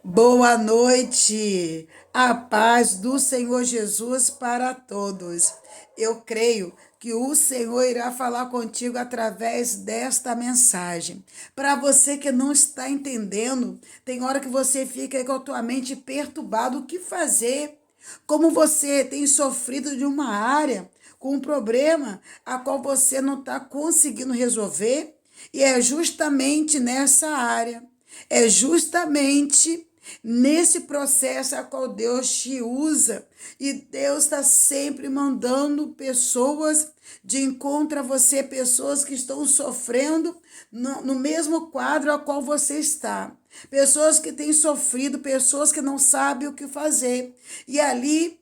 Boa noite, a paz do Senhor Jesus para todos. Eu creio que o Senhor irá falar contigo através desta mensagem. Para você que não está entendendo, tem hora que você fica aí com a tua mente perturbada, o que fazer? Como você tem sofrido de uma área com um problema a qual você não está conseguindo resolver, e é justamente nessa área, é justamente nesse processo a qual Deus te usa, e Deus está sempre mandando pessoas de encontro a você, pessoas que estão sofrendo no mesmo quadro a qual você está. Pessoas que têm sofrido, pessoas que não sabem o que fazer. E ali,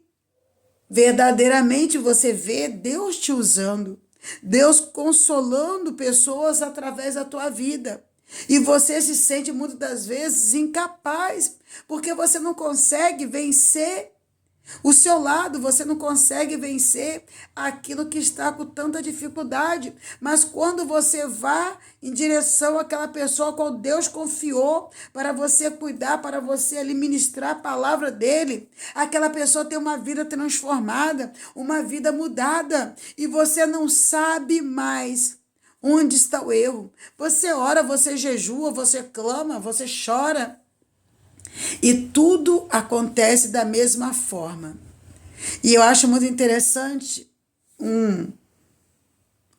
verdadeiramente, você vê Deus te usando, Deus consolando pessoas através da tua vida. E você se sente muitas das vezes incapaz, porque você não consegue vencer o seu lado, você não consegue vencer aquilo que está com tanta dificuldade. Mas quando você vá em direção àquela pessoa a qual Deus confiou para você cuidar, para você ali ministrar a palavra dele, aquela pessoa tem uma vida transformada, uma vida mudada, e você não sabe mais onde está o erro. Você ora, você jejua, você clama, você chora, e tudo acontece da mesma forma. E eu acho muito interessante um,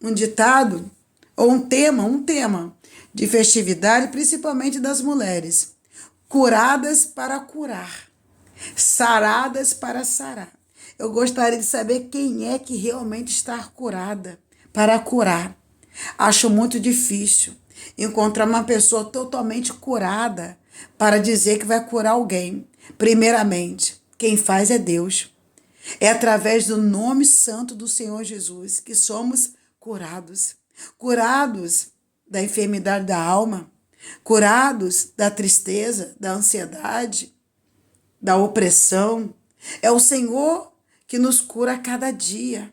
um ditado, ou um tema de festividade, principalmente das mulheres. Curadas para curar, saradas para sarar. Eu gostaria de saber quem é que realmente está curada para curar. Acho muito difícil encontrar uma pessoa totalmente curada para dizer que vai curar alguém. Primeiramente, quem faz é Deus. É através do nome santo do Senhor Jesus que somos curados. Curados da enfermidade da alma, curados da tristeza, da ansiedade, da opressão. É o Senhor que nos cura a cada dia.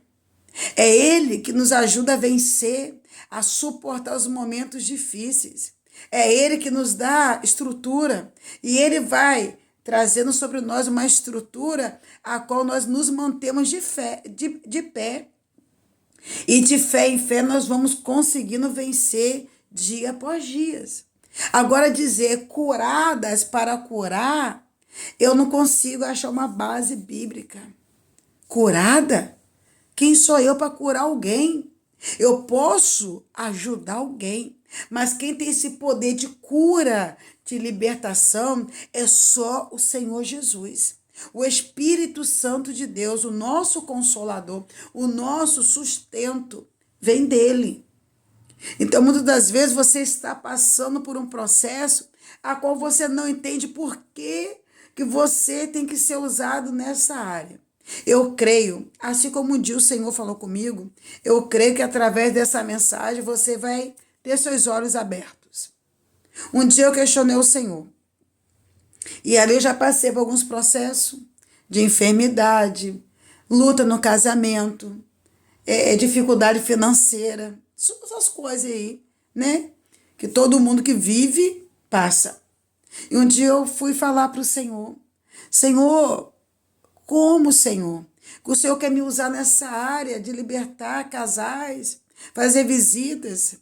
É Ele que nos ajuda a vencer, a suportar os momentos difíceis. É Ele que nos dá estrutura, e Ele vai trazendo sobre nós uma estrutura a qual nós nos mantemos de pé. E de fé em fé nós vamos conseguindo vencer dia após dia. Agora, dizer curadas para curar, eu não consigo achar uma base bíblica. Curada? Quem sou eu para curar alguém? Eu posso ajudar alguém, mas quem tem esse poder de cura, de libertação, é só o Senhor Jesus. O Espírito Santo de Deus, o nosso consolador, o nosso sustento, vem dele. Então, muitas das vezes você está passando por um processo a qual você não entende por que você tem que ser usado nessa área. Eu creio, assim como um dia o Senhor falou comigo, eu creio que através dessa mensagem você vai ter seus olhos abertos. Um dia eu questionei o Senhor, e ali eu já passei por alguns processos de enfermidade, luta no casamento, dificuldade financeira, essas coisas aí, né? Que todo mundo que vive passa. E um dia eu fui falar para o Senhor: Senhor, como, Senhor? Que o Senhor quer me usar nessa área de libertar casais, fazer visitas,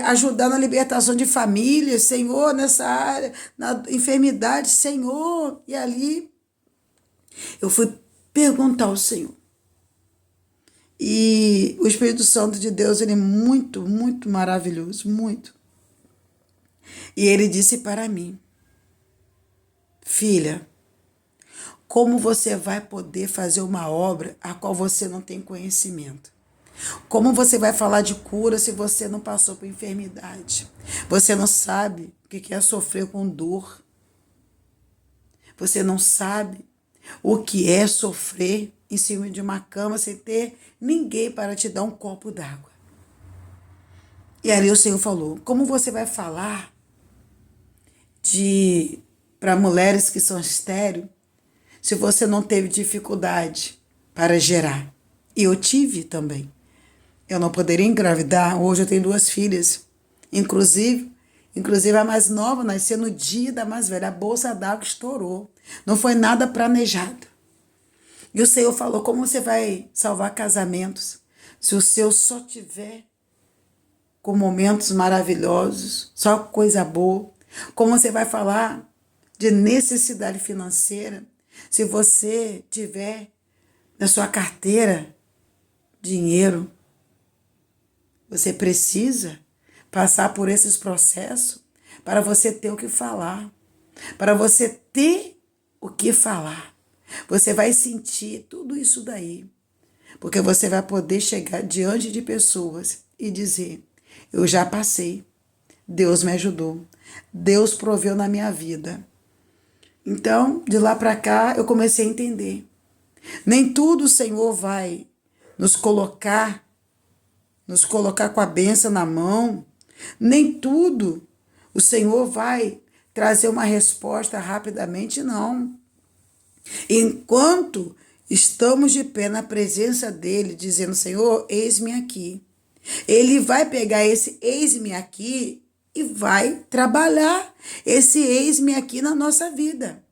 ajudar na libertação de famílias, Senhor, nessa área, na enfermidade, Senhor. E ali eu fui perguntar ao Senhor. E o Espírito Santo de Deus, ele é muito, muito maravilhoso, muito. E ele disse para mim: filha, como você vai poder fazer uma obra a qual você não tem conhecimento? Como você vai falar de cura se você não passou por enfermidade? Você não sabe o que é sofrer com dor. Você não sabe o que é sofrer em cima de uma cama sem ter ninguém para te dar um copo d'água. E ali o Senhor falou: como você vai falar para mulheres que são estéreis se você não teve dificuldade para gerar? E eu tive também. Eu não poderia engravidar. Hoje eu tenho 2 filhas. Inclusive, Inclusive, a mais nova nasceu no dia da mais velha. A bolsa d'água estourou. Não foi nada planejado. E o Senhor falou: como você vai salvar casamentos se o seu só tiver com momentos maravilhosos, só coisa boa? Como você vai falar de necessidade financeira se você tiver na sua carteira dinheiro? Você precisa passar por esses processos para você ter o que falar, para você ter o que falar. Você vai sentir tudo isso daí, porque você vai poder chegar diante de pessoas e dizer: eu já passei, Deus me ajudou, Deus proveu na minha vida. Então, de lá para cá, eu comecei a entender. Nem tudo o Senhor vai nos colocar com a bênção na mão. Nem tudo o Senhor vai trazer uma resposta rapidamente, não. Enquanto estamos de pé na presença dele, dizendo: Senhor, eis-me aqui. Ele vai pegar esse eis-me aqui e vai trabalhar esse eis-me aqui na nossa vida.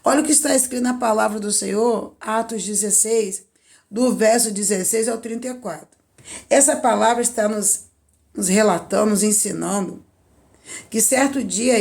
Olha o que está escrito na palavra do Senhor, Atos 16, do verso 16 ao 34. Essa palavra está nos relatando, nos ensinando que certo dia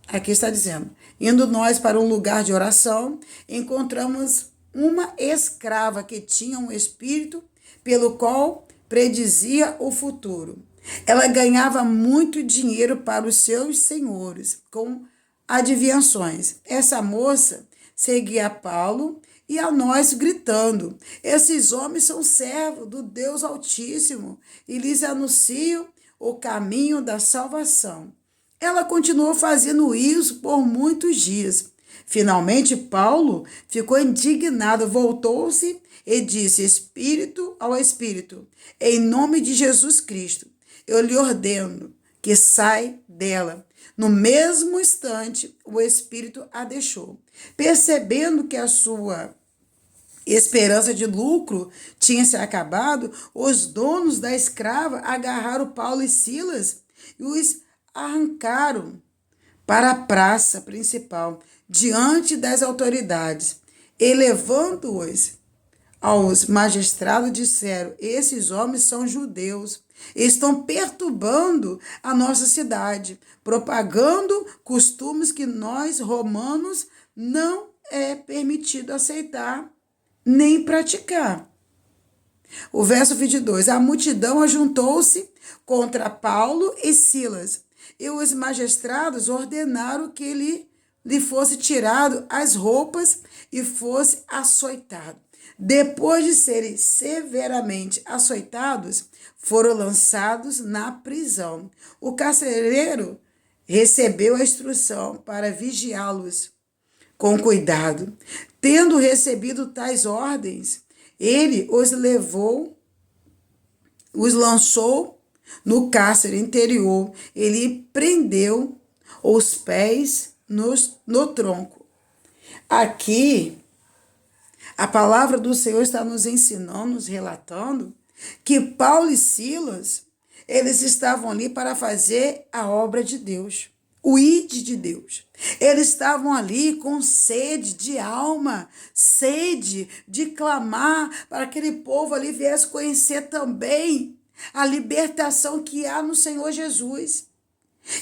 aqui está dizendo, indo nós para um lugar de oração, encontramos uma escrava que tinha um espírito pelo qual predizia o futuro. Ela ganhava muito dinheiro para os seus senhores com adivinhações. Essa moça seguia a Paulo e a nós gritando: esses homens são servos do Deus Altíssimo e lhes anunciam o caminho da salvação. Ela continuou fazendo isso por muitos dias. Finalmente, Paulo ficou indignado, voltou-se e disse espírito ao espírito: em nome de Jesus Cristo, eu lhe ordeno que saia dela. No mesmo instante, o espírito a deixou. Percebendo que a sua esperança de lucro tinha se acabado, os donos da escrava agarraram Paulo e Silas e os arrancaram para a praça principal, diante das autoridades. E levando-os aos magistrados, disseram: esses homens são judeus, estão perturbando a nossa cidade, propagando costumes que nós, romanos, não é permitido aceitar nem praticar. O verso 22, a multidão ajuntou-se contra Paulo e Silas, e os magistrados ordenaram que lhe fosse tirado as roupas e fosse açoitado. Depois de serem severamente açoitados, foram lançados na prisão. O carcereiro recebeu a instrução para vigiá-los com cuidado. Tendo recebido tais ordens, ele os lançou no cárcere interior. Ele prendeu os pés no tronco. Aqui, a palavra do Senhor está nos ensinando, nos relatando, que Paulo e Silas, eles estavam ali para fazer a obra de Deus, o ide de Deus. Eles estavam ali com sede de alma, sede de clamar para que aquele povo ali viesse conhecer também a libertação que há no Senhor Jesus.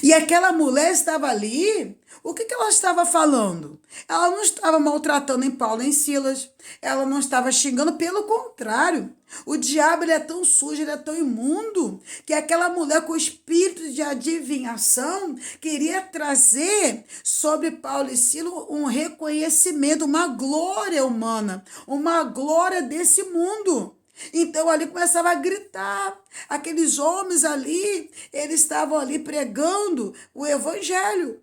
E aquela mulher estava ali, o que ela estava falando? Ela não estava maltratando nem Paulo nem Silas, ela não estava xingando, pelo contrário. O diabo, ele é tão sujo, ele é tão imundo, que aquela mulher com o espírito de adivinhação queria trazer sobre Paulo e Silas um reconhecimento, uma glória humana, uma glória desse mundo. Então ali começava a gritar, aqueles homens ali, eles estavam ali pregando o evangelho.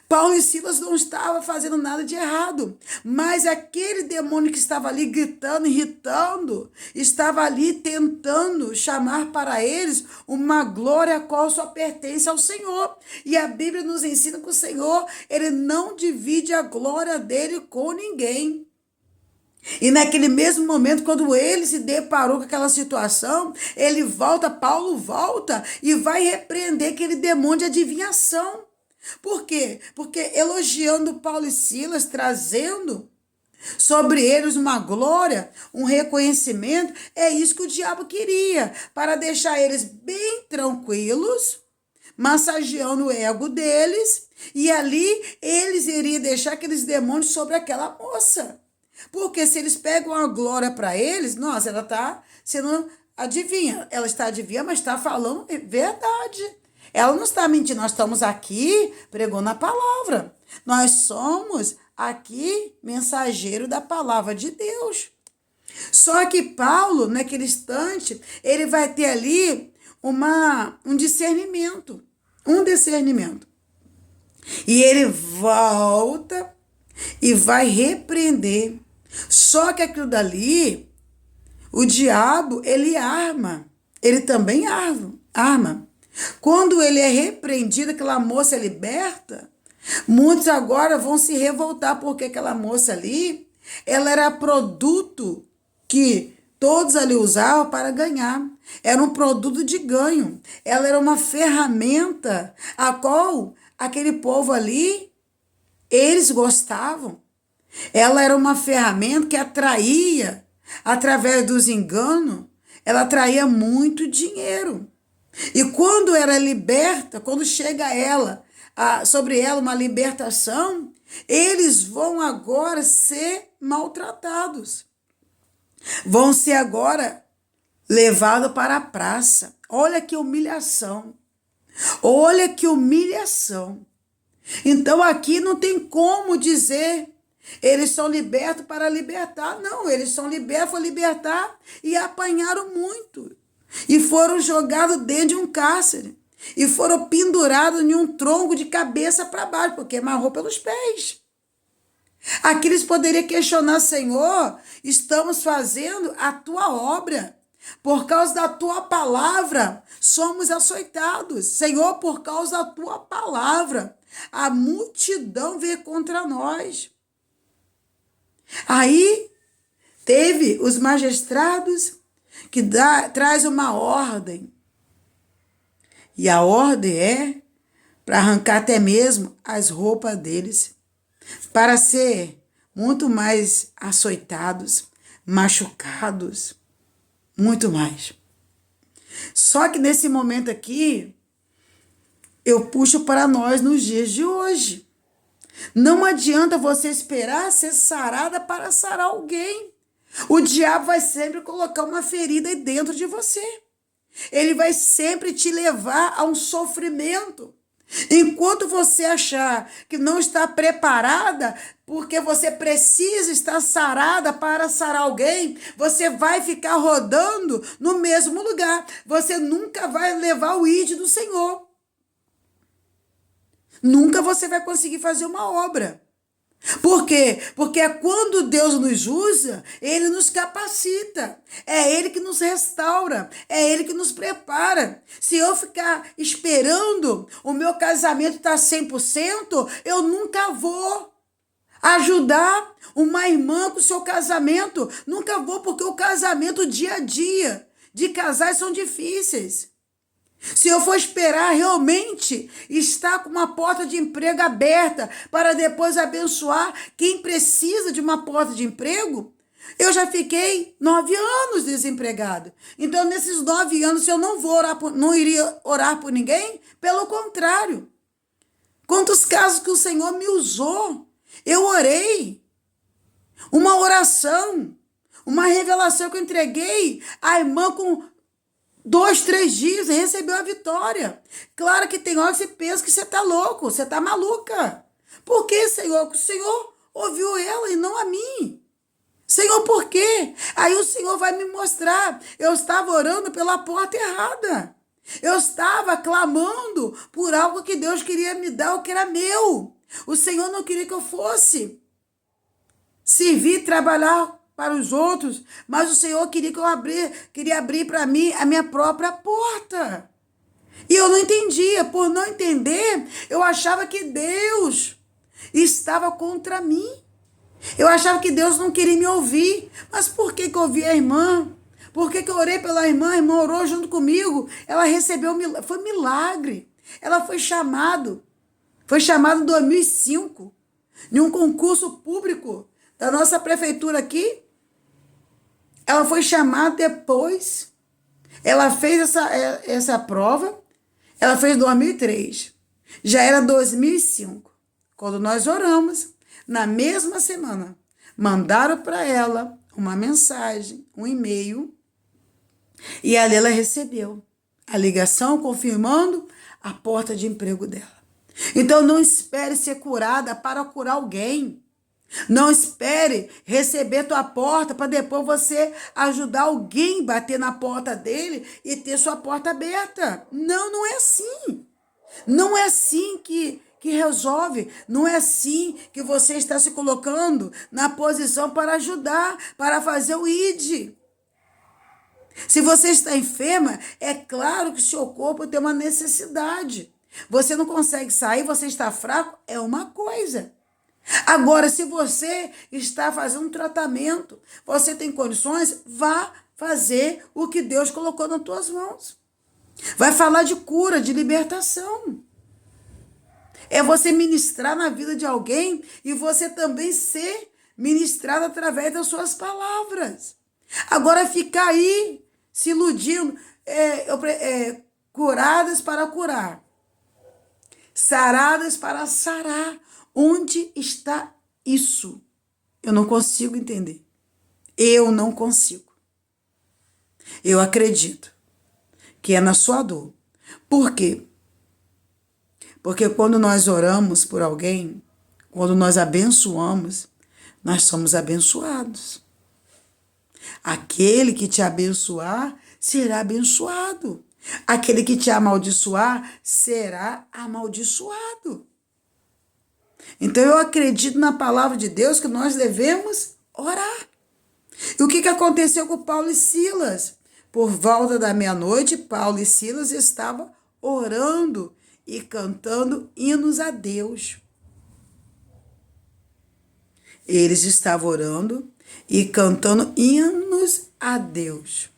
Paulo e Silas não estavam fazendo nada de errado, mas aquele demônio que estava ali gritando, irritando, estava ali tentando chamar para eles uma glória a qual só pertence ao Senhor. E a Bíblia nos ensina que o Senhor, ele não divide a glória dele com ninguém. E naquele mesmo momento, quando ele se deparou com aquela situação, Paulo volta e vai repreender aquele demônio de adivinhação. Por quê? Porque elogiando Paulo e Silas, trazendo sobre eles uma glória, um reconhecimento, é isso que o diabo queria, para deixar eles bem tranquilos, massageando o ego deles, e ali eles iriam deixar aqueles demônios sobre aquela moça. Porque se eles pegam a glória para eles, nossa, ela está sendo adivinha. Ela está adivinha, mas está falando verdade. Ela não está mentindo. Nós estamos aqui pregando a palavra. Nós somos aqui mensageiro da palavra de Deus. Só que Paulo, naquele instante, ele vai ter ali um discernimento. Um discernimento. E ele volta e vai repreender. Só que aquilo dali, o diabo, ele arma. Ele também arma. Quando ele é repreendido, aquela moça é liberta, muitos agora vão se revoltar, porque aquela moça ali, ela era produto que todos ali usavam para ganhar. Era um produto de ganho. Ela era uma ferramenta a qual aquele povo ali, eles gostavam. Ela era uma ferramenta que atraía, através dos enganos, ela atraía muito dinheiro. E quando era liberta, quando chega sobre ela uma libertação, eles vão agora ser maltratados. Vão ser agora levados para a praça. Olha que humilhação. Olha que humilhação. Então aqui não tem como dizer eles são libertos para libertar. Não, eles são libertos para libertar e apanharam muito. E foram jogados dentro de um cárcere. E foram pendurados em um tronco de cabeça para baixo, porque amarrou pelos pés. Aqui eles poderiam questionar: Senhor, estamos fazendo a tua obra. Por causa da tua palavra, somos açoitados. Senhor, por causa da tua palavra, a multidão veio contra nós. Aí teve os magistrados que traz uma ordem. E a ordem é para arrancar até mesmo as roupas deles, para ser muito mais açoitados, machucados, muito mais. Só que nesse momento aqui, eu puxo para nós nos dias de hoje. Não adianta você esperar ser sarada para sarar alguém. O diabo vai sempre colocar uma ferida aí dentro de você. Ele vai sempre te levar a um sofrimento. Enquanto você achar que não está preparada, porque você precisa estar sarada para sarar alguém, você vai ficar rodando no mesmo lugar. Você nunca vai levar o ID do Senhor. Nunca você vai conseguir fazer uma obra. Por quê? Porque é quando Deus nos usa, Ele nos capacita. É Ele que nos restaura. É Ele que nos prepara. Se eu ficar esperando o meu casamento estar 100%, eu nunca vou ajudar uma irmã com o seu casamento. Nunca vou, porque o casamento, dia a dia de casais são difíceis. Se eu for esperar realmente estar com uma porta de emprego aberta para depois abençoar quem precisa de uma porta de emprego, eu já fiquei 9 anos desempregado. Então, nesses 9 anos, eu não iria orar por ninguém, pelo contrário. Quantos casos que o Senhor me usou, eu orei. Uma oração, uma revelação que eu entreguei à irmã com 2, 3 dias e recebeu a vitória. Claro que tem hora que você pensa que você está louco, você está maluca. Por que, Senhor? O Senhor ouviu ela e não a mim. Senhor, por quê? Aí o Senhor vai me mostrar. Eu estava orando pela porta errada. Eu estava clamando por algo que Deus queria me dar, o que era meu. O Senhor não queria que eu fosse servir, trabalhar para os outros, mas o Senhor queria que queria abrir para mim a minha própria porta. E eu não entendia. Por não entender, eu achava que Deus estava contra mim. Eu achava que Deus não queria me ouvir. Mas por que eu ouvi a irmã? Por que eu orei pela irmã? A irmã orou junto comigo. Ela recebeu, foi milagre. Ela foi chamado em 2005, em um concurso público da nossa prefeitura aqui. Ela foi chamada depois. Ela fez essa prova. Ela fez em 2003. Já era 2005. Quando nós oramos, na mesma semana, mandaram para ela uma mensagem, um e-mail, e ali ela recebeu a ligação confirmando a porta de emprego dela. Então não espere ser curada para curar alguém. Não espere receber tua porta para depois você ajudar alguém a bater na porta dele e ter sua porta aberta. Não, não é assim. Não é assim que resolve. Não é assim que você está se colocando na posição para ajudar, para fazer o ID. Se você está enferma, é claro que o seu corpo tem uma necessidade. Você não consegue sair, você está fraco, é uma coisa. Agora, se você está fazendo um tratamento, você tem condições, vá fazer o que Deus colocou nas tuas mãos. Vai falar de cura, de libertação. É você ministrar na vida de alguém e você também ser ministrado através das suas palavras. Agora, ficar aí se iludindo, curadas para curar, saradas para sarar. Onde está isso? Eu não consigo entender. Eu não consigo. Eu acredito que é na sua dor. Por quê? Porque quando nós oramos por alguém, quando nós abençoamos, nós somos abençoados. Aquele que te abençoar será abençoado. Aquele que te amaldiçoar será amaldiçoado. Então eu acredito na palavra de Deus que nós devemos orar. E o que aconteceu com Paulo e Silas? Por volta da meia-noite, Paulo e Silas estavam orando e cantando hinos a Deus. Eles estavam orando e cantando hinos a Deus.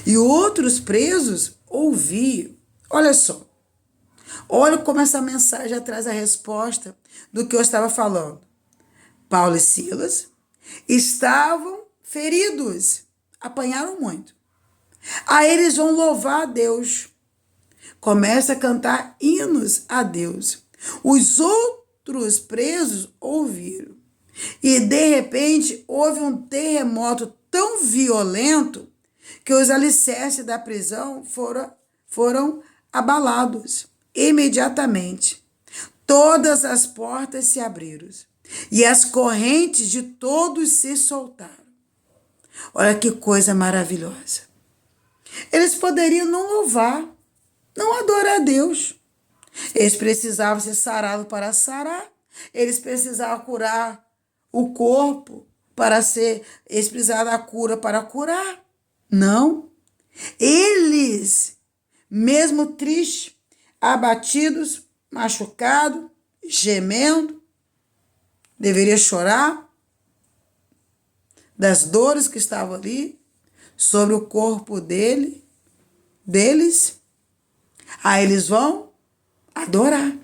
E outros presos ouviam. Olha só. Olha como essa mensagem traz a resposta do que eu estava falando. Paulo e Silas estavam feridos, apanharam muito. Aí eles vão louvar a Deus. Começa a cantar hinos a Deus. Os outros presos ouviram. E de repente houve um terremoto tão violento que os alicerces da prisão foram abalados. Imediatamente, todas as portas se abriram e as correntes de todos se soltaram. Olha que coisa maravilhosa. Eles poderiam não louvar, não adorar a Deus. Eles precisavam ser sarados para sarar. Eles precisavam curar o corpo eles precisavam da cura para curar. Não. Eles, mesmo tristes, abatidos, machucados, gemendo, deveria chorar das dores que estavam ali sobre o corpo deles. Aí eles vão adorar.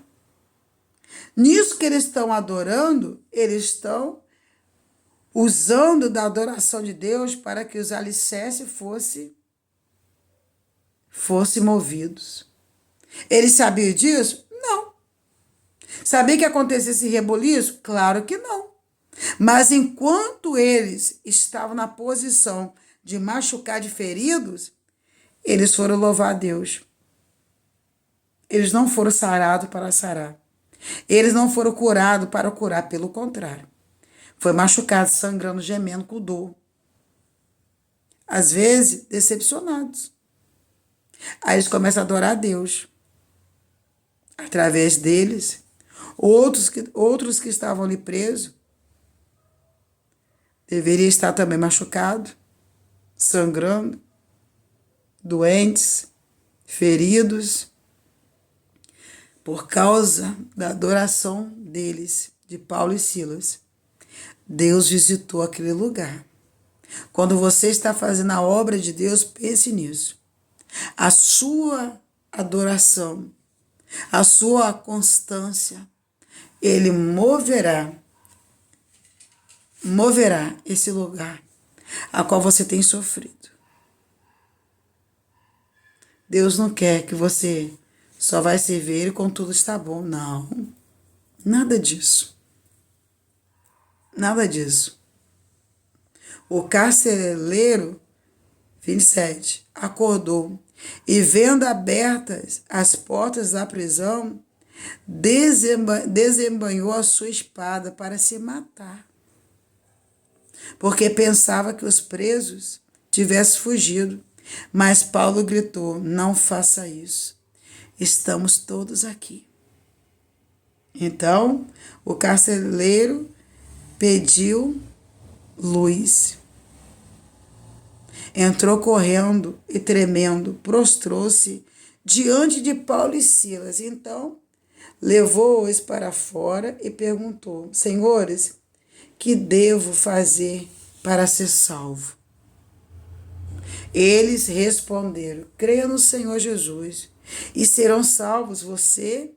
Nisso que eles estão adorando, eles estão usando da adoração de Deus para que os alicerces fossem movidos. Eles sabiam disso? Não. Sabia que acontecia esse reboliço? Claro que não. Mas enquanto eles estavam na posição de machucar, de feridos, eles foram louvar a Deus. Eles não foram sarados para sarar. Eles não foram curados para curar, pelo contrário. Foi machucado, sangrando, gemendo, com dor. Às vezes, decepcionados. Aí eles começam a adorar a Deus. Através deles, outros que estavam ali presos deveriam estar também machucados, sangrando, doentes, feridos, por causa da adoração deles, de Paulo e Silas. Deus visitou aquele lugar. Quando você está fazendo a obra de Deus, pense nisso. A sua adoração, a sua constância, Ele moverá esse lugar a qual você tem sofrido. Deus não quer que você só vai servir Ele quando tudo está bom. Não, nada disso. Nada disso. O carcereiro, 27, acordou e, vendo abertas as portas da prisão, desembanhou a sua espada para se matar, porque pensava que os presos tivessem fugido. Mas Paulo gritou: não faça isso, estamos todos aqui. Então o carcereiro pediu luz. Entrou correndo e tremendo, prostrou-se diante de Paulo e Silas. Então levou-os para fora e perguntou: senhores, que devo fazer para ser salvo? Eles responderam: creia no Senhor Jesus, e serão salvos você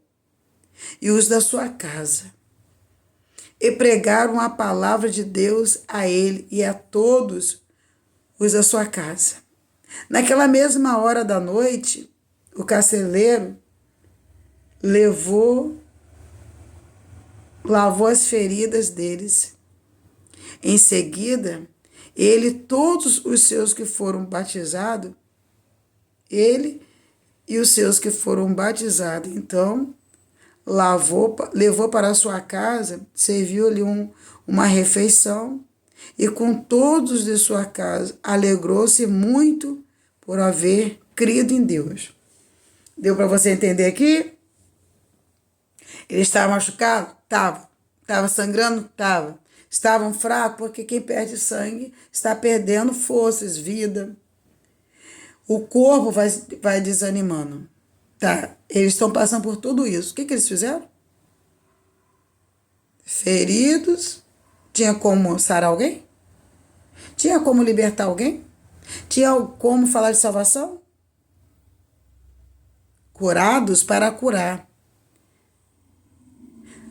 e os da sua casa. E pregaram a palavra de Deus a ele e a todos os da sua casa. Naquela mesma hora da noite, o carcereiro lavou as feridas deles. Em seguida, ele e todos os seus que foram batizados, então levou para a sua casa, serviu-lhe uma refeição, e com todos de sua casa alegrou-se muito por haver crido em Deus. Deu para você entender aqui? Ele estava machucado? Estava. Estava sangrando? Estava. Estavam fracos, porque quem perde sangue está perdendo forças, vida. O corpo vai desanimando. Tá, eles estão passando por tudo isso. O que eles fizeram? Feridos. Tinha como sarar alguém? Tinha como libertar alguém? Tinha como falar de salvação? Curados para curar.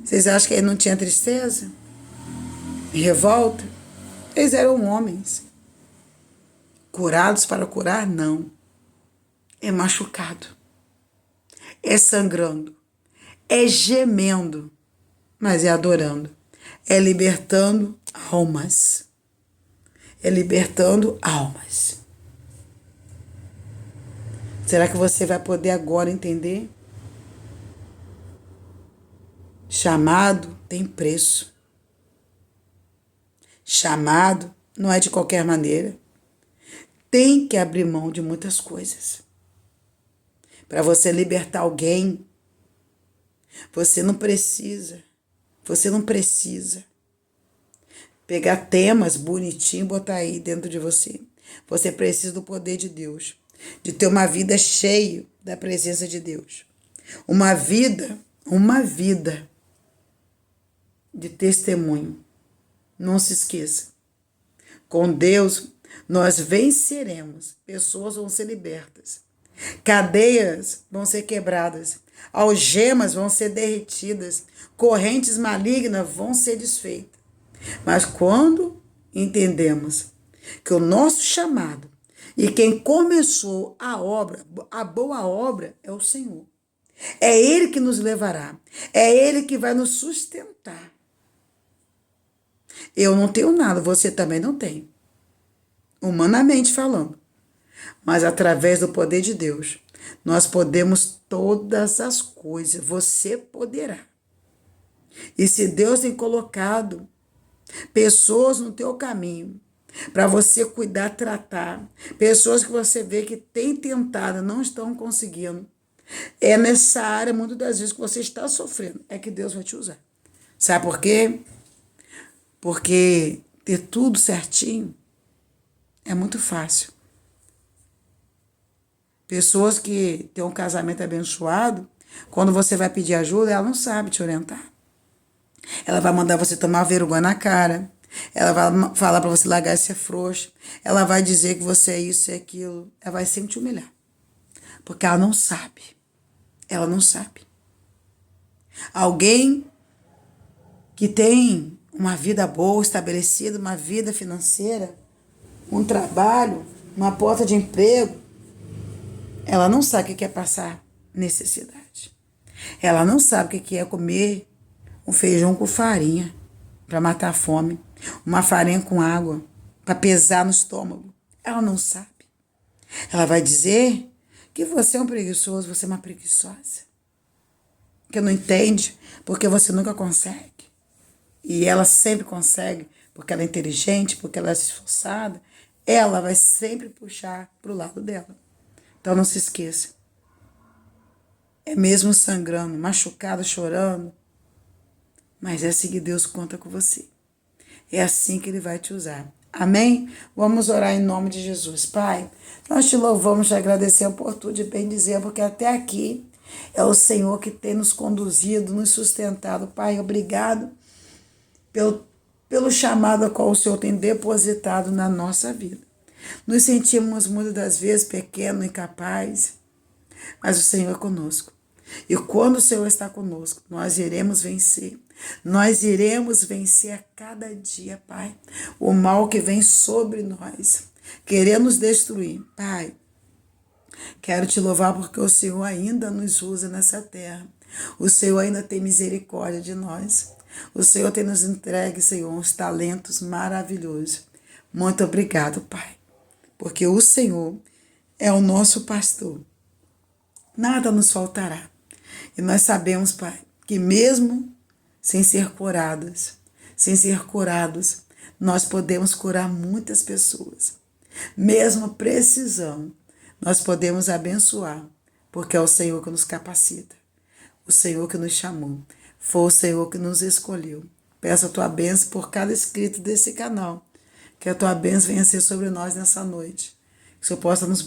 Vocês acham que ele não tinha tristeza? Revolta? Eles eram homens. Curados para curar? Não. É machucado. É sangrando. É gemendo. Mas é adorando. É libertando almas. É libertando almas. Será que você vai poder agora entender? Chamado tem preço. Chamado não é de qualquer maneira. Tem que abrir mão de muitas coisas. Para você libertar alguém, você não precisa pegar temas bonitinhos e botar aí dentro de você. Você precisa do poder de Deus, de ter uma vida cheia da presença de Deus. Uma vida de testemunho. Não se esqueça. Com Deus, nós venceremos. Pessoas vão ser libertas. Cadeias vão ser quebradas. Algemas vão ser derretidas. Correntes malignas vão ser desfeitas. Mas quando entendemos que o nosso chamado e quem começou a boa obra é o Senhor. É Ele que nos levará. É Ele que vai nos sustentar. Eu não tenho nada, você também não tem. Humanamente falando. Mas através do poder de Deus, nós podemos todas as coisas. Você poderá. E se Deus tem colocado pessoas no teu caminho para você cuidar, tratar, pessoas que você vê que tem tentado, não estão conseguindo, é nessa área, muitas das vezes, que você está sofrendo, é que Deus vai te usar. Sabe por quê? Porque ter tudo certinho é muito fácil. Pessoas que têm um casamento abençoado, quando você vai pedir ajuda, ela não sabe te orientar. Ela vai mandar você tomar vergonha na cara. Ela vai falar para você largar de ser frouxo. Ela vai dizer que você é isso e aquilo. Ela vai sempre te humilhar. Porque ela não sabe. Ela não sabe. Alguém que tem uma vida boa, estabelecida, uma vida financeira, um trabalho, uma porta de emprego, ela não sabe o que é passar necessidade. Ela não sabe o que é comer um feijão com farinha para matar a fome, uma farinha com água para pesar no estômago. Ela não sabe. Ela vai dizer que você é um preguiçoso, você é uma preguiçosa. Que não entende porque você nunca consegue. E ela sempre consegue porque ela é inteligente, porque ela é esforçada. Ela vai sempre puxar para o lado dela. Então não se esqueça. É mesmo sangrando, machucado, chorando. Mas é assim que Deus conta com você. É assim que Ele vai te usar. Amém? Vamos orar em nome de Jesus. Pai, nós te louvamos, te agradecemos por tudo e bem dizer, porque até aqui é o Senhor que tem nos conduzido, nos sustentado. Pai, obrigado pelo chamado a qual o Senhor tem depositado na nossa vida. Nos sentimos muitas das vezes pequenos, incapazes, mas o Senhor é conosco. E quando o Senhor está conosco, nós iremos vencer. Nós iremos vencer a cada dia, Pai, o mal que vem sobre nós, querendo nos destruir. Pai, quero te louvar porque o Senhor ainda nos usa nessa terra. O Senhor ainda tem misericórdia de nós. O Senhor tem nos entregue, Senhor, uns talentos maravilhosos. Muito obrigado, Pai, porque o Senhor é o nosso pastor. Nada nos faltará. E nós sabemos, Pai, que mesmo sem ser curados, nós podemos curar muitas pessoas. Mesmo precisando, nós podemos abençoar, porque é o Senhor que nos capacita, o Senhor que nos chamou, foi o Senhor que nos escolheu. Peço a tua bênção por cada inscrito desse canal, que a tua bênção venha ser sobre nós nessa noite. Que o Senhor possa nos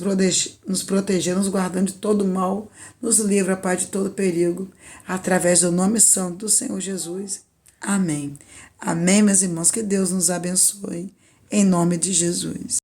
proteger, nos guardando de todo mal, nos livra, Pai, de todo perigo, através do nome santo do Senhor Jesus. Amém. Amém, meus irmãos. Que Deus nos abençoe, em nome de Jesus.